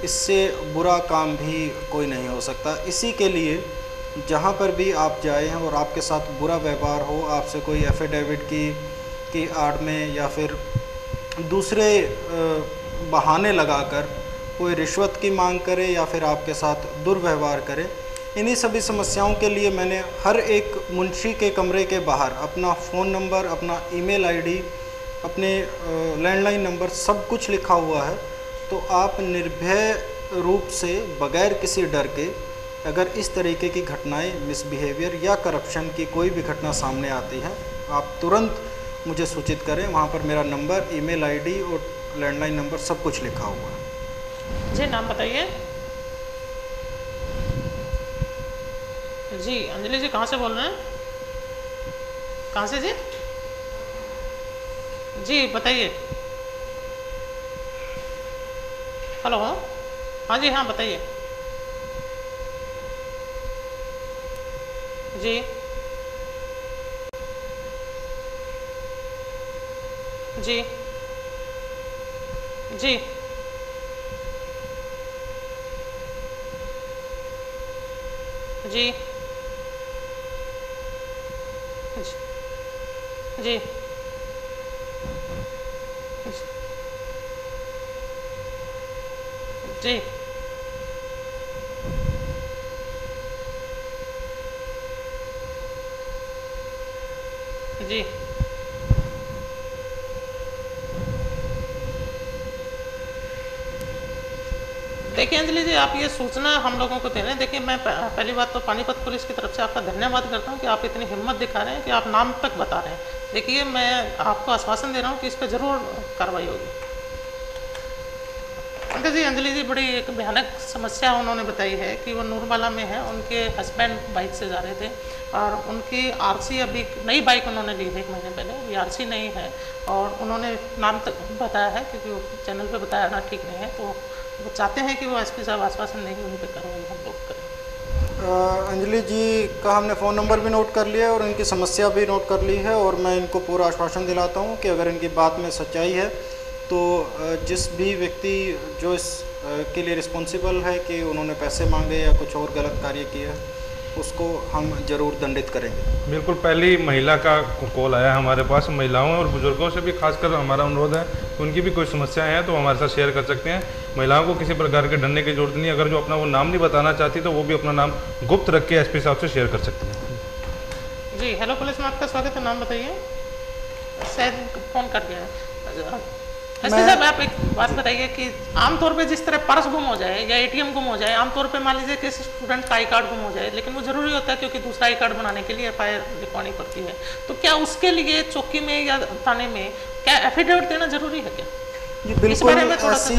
इससे बुरा काम भी कोई नहीं हो सकता। इसी के लिए जहाँ पर भी आप जाए हैं और आपके साथ बुरा व्यवहार हो, आपसे कोई एफिडेविट की आड़ में या फिर दूसरे बहाने लगाकर कोई रिश्वत की मांग करे या फिर आपके साथ दुर्व्यवहार करे, इन्हीं सभी समस्याओं के लिए मैंने हर एक मुंशी के कमरे के बाहर अपना फ़ोन नंबर, अपना ईमेल आईडी, अपने लैंडलाइन नंबर सब कुछ लिखा हुआ है। तो आप निर्भय रूप से बगैर किसी डर के अगर इस तरीके की घटनाएं, मिसबिहेवियर या करप्शन की कोई भी घटना सामने आती है, आप तुरंत मुझे सूचित करें। वहाँ पर मेरा नंबर, ईमेल आईडी और लैंडलाइन नंबर सब कुछ लिखा हुआ है। जी नाम बताइए। जी अंजलि जी कहाँ से बोल रहे हैं? कहाँ से जी? जी बताइए। हेलो, हाँ जी, हाँ बताइए। जी जी जी जी जी जी जी देखिए अंजलि जी, आप ये सूचना हम लोगों को दे रहे हैं। देखिए मैं पहली बात तो पानीपत पुलिस की तरफ से आपका धन्यवाद करता हूँ कि आप इतनी हिम्मत दिखा रहे हैं कि आप नाम तक बता रहे हैं। देखिए मैं आपको आश्वासन दे रहा हूँ कि इस पर ज़रूर कार्रवाई होगी। पंकज जी, अंजलि जी बड़ी एक भयानक समस्या उन्होंने बताई है कि वो नूरबाला में है, उनके हस्बैंड बाइक से जा रहे थे और उनकी आरसी, अभी नई बाइक उन्होंने ली है 1 महीने पहले, अभी आरसी नहीं है और उन्होंने नाम तक बताया है क्योंकि वो चैनल पे बताया ना ठीक नहीं है, तो वो चाहते हैं कि वो एसपी साहब आश्वासन देंगे, उन पर कार्रवाई हम लोग करें। अंजलि जी का हमने फ़ोन नंबर भी नोट कर लिया और इनकी समस्या भी नोट कर ली है और मैं इनको पूरा आश्वासन दिलाता हूँ कि अगर इनकी बात में सच्चाई है तो जिस भी व्यक्ति जो इस के लिए रिस्पॉन्सिबल है कि उन्होंने पैसे मांगे या कुछ और गलत कार्य किया, उसको हम ज़रूर दंडित करेंगे। बिल्कुल, पहली महिला का कॉल आया हमारे पास। महिलाओं और बुजुर्गों से भी खासकर हमारा अनुरोध है कि उनकी भी कोई समस्याएं हैं तो हमारे साथ शेयर कर सकते हैं। महिलाओं को किसी प्रकार के डरने की जरूरत नहीं। अगर जो अपना वो नाम नहीं बताना चाहती तो वो भी अपना नाम गुप्त रख के एसपी साहब से शेयर कर सकती हैं। जी हेलो पुलिस में आपका स्वागत है, नाम बताइए। शायद फ़ोन कर गया है। एसपी साहब आप एक बात बताइए कि आमतौर पे जिस तरह पर्स गुम हो जाए या एटीएम गुम हो जाए, आमतौर पे मान लीजिए किसी स्टूडेंट का आई कार्ड गुम हो जाए, लेकिन वो जरूरी होता है क्योंकि दूसरा आई कार्ड बनाने के लिए एफआईआर लिखवानी पड़ती है, तो क्या उसके लिए चौकी में या थाने में क्या एफिडेविट देना जरूरी है क्या? जी बिल्कुल, ऐसी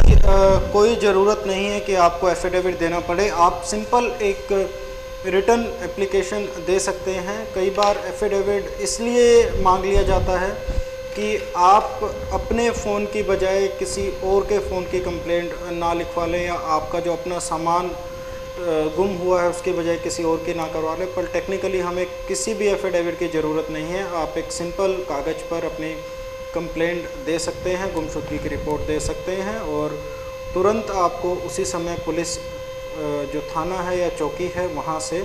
कोई ज़रूरत नहीं है कि आपको एफिडेविट देना पड़े। आप सिंपल एक रिटर्न एप्लीकेशन दे सकते हैं। कई बार एफिडेविट इसलिए मांग लिया जाता है कि आप अपने फ़ोन की बजाय किसी और के फ़ोन की कंप्लेंट ना लिखवा लें या आपका जो अपना सामान गुम हुआ है उसके बजाय किसी और की ना करवा लें। पर टेक्निकली हमें किसी भी एफिडेविट की ज़रूरत नहीं है। आप एक सिंपल कागज़ पर अपनी कंप्लेंट दे सकते हैं, गुमशुदगी की रिपोर्ट दे सकते हैं और तुरंत आपको उसी समय पुलिस जो थाना है या चौकी है वहाँ से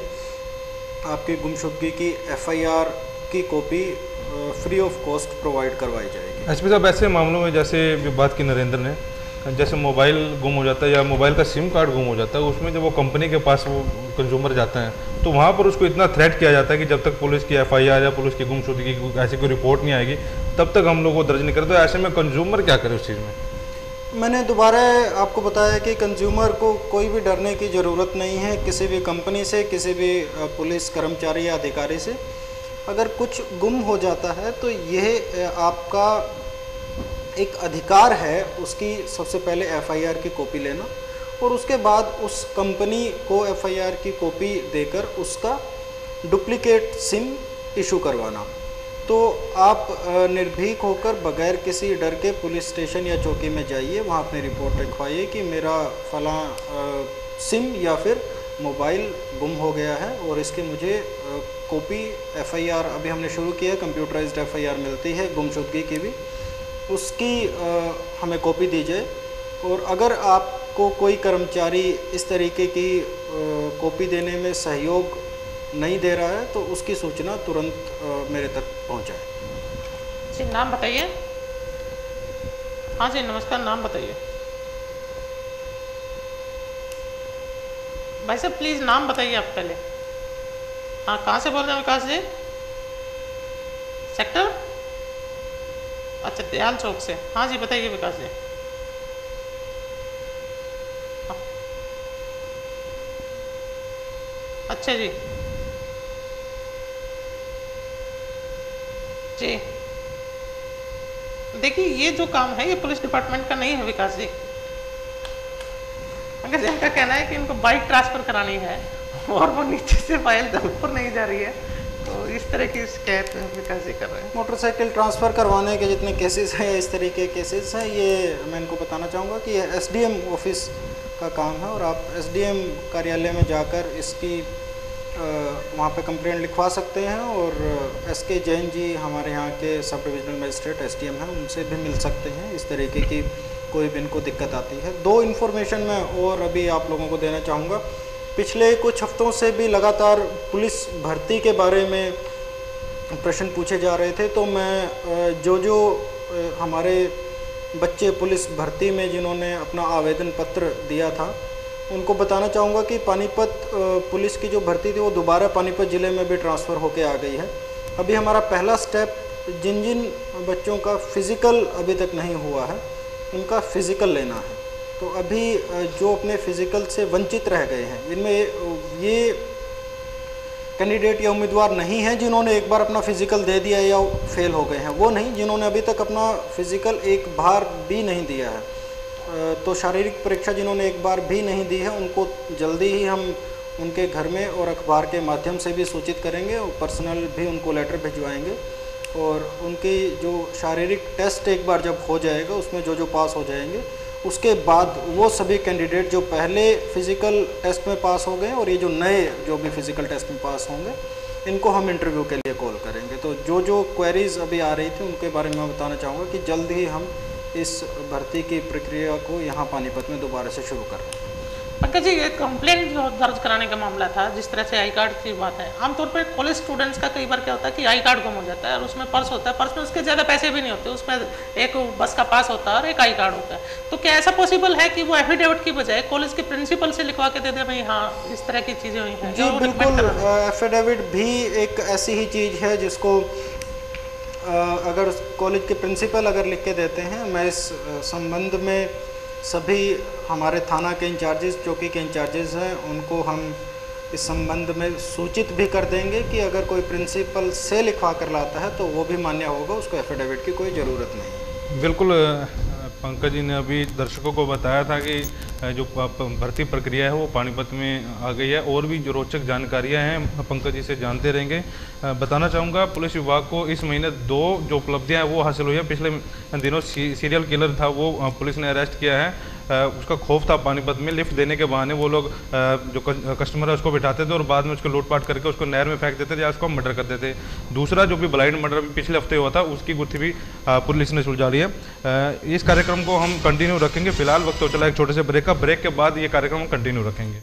आपकी गुमशुदगी की एफआईआर की copy free of cost provide करवाई जाएगी। एसपी साहब, ऐसे मामलों में जैसे बात की नरेंद्र ने, जैसे मोबाइल गुम हो जाता है या मोबाइल का सिम कार्ड गुम हो जाता है, उसमें जब वो कंपनी के पास वो कंज्यूमर जाता है तो वहाँ पर उसको इतना थ्रेट किया जाता है कि जब तक पुलिस की एफआईआर या पुलिस की गुमशुदगी की ऐसी कोई रिपोर्ट नहीं आएगी तब तक हम लोग वो दर्ज नहीं करते। तो ऐसे में कंज्यूमर क्या करे उस चीज़ में? मैंने दोबारा आपको बताया कि कंज्यूमर को कोई भी डरने की ज़रूरत नहीं है किसी भी कंपनी से, किसी भी पुलिस कर्मचारी या अधिकारी से। अगर कुछ गुम हो जाता है तो यह आपका एक अधिकार है उसकी सबसे पहले एफआईआर की कॉपी लेना और उसके बाद उस कंपनी को एफआईआर की कॉपी देकर उसका डुप्लीकेट सिम इशू करवाना। तो आप निर्भीक होकर बगैर किसी डर के पुलिस स्टेशन या चौकी में जाइए, वहाँ अपनी रिपोर्ट लिखवाइए कि मेरा फलां सिम या फिर मोबाइल गुम हो गया है और इसकी मुझे कॉपी एफआईआर, अभी हमने शुरू किया है, कंप्यूटराइज्ड एफआईआर मिलती है गुमशुदगी की भी, उसकी हमें कॉपी दीजिए। और अगर आप को कोई कर्मचारी इस तरीके की कॉपी देने में सहयोग नहीं दे रहा है तो उसकी सूचना तुरंत मेरे तक पहुंचाए। जी, नाम बताइए। हाँ जी, नमस्कार, नाम बताइए। भाई साहब प्लीज़ नाम बताइए आप पहले। हाँ, कहाँ से बोल रहे हैं विकास जी? सेक्टर? अच्छा, दयाल चौक से। हाँ जी, बताइए विकास जी। हाँ। अच्छा जी जी, देखिए ये जो काम है ये पुलिस डिपार्टमेंट का नहीं है विकास जी। अगर जिनका कहना है कि इनको बाइक ट्रांसफर करानी है और वो नीचे से फाइल ऊपर नहीं जा रही है, तो इस तरह की शिकायत विकास जी कर रहे हैं। मोटरसाइकिल ट्रांसफ़र करवाने के जितने केसेस हैं, इस तरीके के केसेस हैं, ये मैं इनको बताना चाहूँगा कि एसडीएम ऑफिस का काम है और आप एसडीएम कार्यालय में जाकर इसकी वहाँ पे कंप्लेंट लिखवा सकते हैं और एसके जैन जी हमारे यहाँ के सब डिविजनल मजिस्ट्रेट एसडीएम हैं, उनसे भी मिल सकते हैं इस तरीके की कोई भी इनको दिक्कत आती है। 2 इन्फॉर्मेशन मैं और अभी आप लोगों को देना चाहूँगा। पिछले कुछ हफ्तों से भी लगातार पुलिस भर्ती के बारे में प्रश्न पूछे जा रहे थे, तो मैं जो हमारे बच्चे पुलिस भर्ती में जिन्होंने अपना आवेदन पत्र दिया था उनको बताना चाहूँगा कि पानीपत पुलिस की जो भर्ती थी वो दोबारा पानीपत ज़िले में भी ट्रांसफ़र होके आ गई है। अभी हमारा पहला स्टेप जिन बच्चों का फ़िज़िकल अभी तक नहीं हुआ है उनका फ़िज़िकल लेना है। तो अभी जो अपने फ़िज़िकल से वंचित रह गए हैं, इनमें ये कैंडिडेट या उम्मीदवार नहीं हैं जिन्होंने एक बार अपना फ़िज़िकल दे दिया या फेल हो गए हैं, वो नहीं, जिन्होंने अभी तक अपना फ़िज़िकल एक बार भी नहीं दिया है। तो शारीरिक परीक्षा जिन्होंने एक बार भी नहीं दी है उनको जल्दी ही हम उनके घर में और अखबार के माध्यम से भी सूचित करेंगे और पर्सनल भी उनको लेटर भिजवाएंगे और उनकी जो शारीरिक टेस्ट एक बार जब हो जाएगा उसमें जो पास हो जाएंगे उसके बाद वो सभी कैंडिडेट जो पहले फ़िज़िकल टेस्ट में पास हो गए और ये जो नए जो भी फ़िज़िकल टेस्ट में पास होंगे इनको हम इंटरव्यू के लिए कॉल करेंगे। तो जो क्वेरीज़ अभी आ रही थी उनके बारे में मैं बताना चाहूँगा कि जल्द ही हम इस भर्ती की प्रक्रिया को यहाँ पानीपत में दोबारा से शुरू कर रहे हैं। पंकज जी, ये कंप्लेंट जो दर्ज कराने का मामला था, जिस तरह से आई कार्ड की बात है, आमतौर पर कॉलेज स्टूडेंट्स का कई बार क्या होता है कि आई कार्ड गुम हो जाता है और उसमें पर्स होता है, पर्स में उसके ज़्यादा पैसे भी नहीं होते, उसमें एक बस का पास होता है और एक आई कार्ड होता है। तो क्या ऐसा पॉसिबल है कि वो एफिडेविट की बजाय कॉलेज के प्रिंसिपल से लिखवा के दे दे भाई हाँ इस तरह की चीज़ें हुई हैं? जी बिल्कुल, एफिडेविट भी एक ऐसी ही चीज़ है जिसको अगर कॉलेज के प्रिंसिपल अगर लिख के देते हैं, मैं इस संबंध में सभी हमारे थाना के इंचार्जेस, चौकी के इंचार्जेस हैं, उनको हम इस संबंध में सूचित भी कर देंगे कि अगर कोई प्रिंसिपल से लिखवा कर लाता है तो वो भी मान्य होगा, उसको एफिडेविट की कोई ज़रूरत नहीं। बिल्कुल, पंकज जी ने अभी दर्शकों को बताया था कि जो भर्ती प्रक्रिया है वो पानीपत में आ गई है और भी जो रोचक जानकारियां हैं पंकज जी से जानते रहेंगे। बताना चाहूँगा पुलिस विभाग को इस महीने 2 जो उपलब्धियां हैं वो हासिल हुई है। पिछले दिनों सीरियल किलर था वो पुलिस ने अरेस्ट किया है। उसका खौफ था पानीपत में, लिफ्ट देने के बहाने वो लोग जो कस्टमर है उसको बिठाते थे और बाद में उसको लूटपाट करके उसको नहर में फेंक देते थे या उसको मर्डर कर देते थे। दूसरा जो भी ब्लाइंड मर्डर पिछले हफ्ते हुआ था उसकी गुत्थी भी पुलिस ने सुलझा ली है। इस कार्यक्रम को हम कंटिन्यू रखेंगे। फिलहाल वक्त तो चला एक छोटे से ब्रेक का, ब्रेक के बाद ये कार्यक्रम हम कंटिन्यू रखेंगे।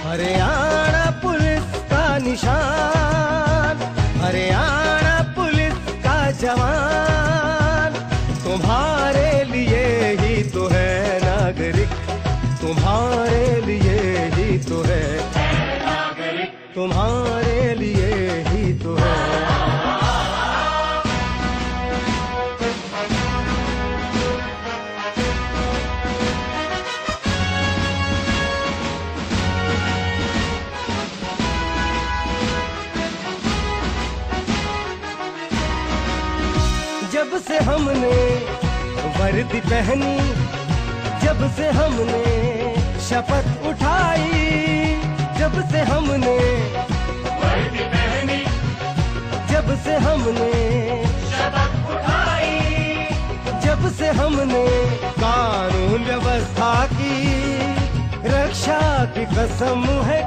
हरियाणा पुलिस का निशान, हरियाणा पुलिस का जवान, तुम्हारे लिए ही तो है नागरिक, तुम्हारे लिए ही तो है नागरिक, तुम्हारे लिए ही तो है। जब से हमने वर्दी पहनी, जब से हमने शपथ उठाई, जब से हमने वर्दी पहनी, जब से हमने शपथ उठाई, जब से हमने कानून व्यवस्था की रक्षा की कसम है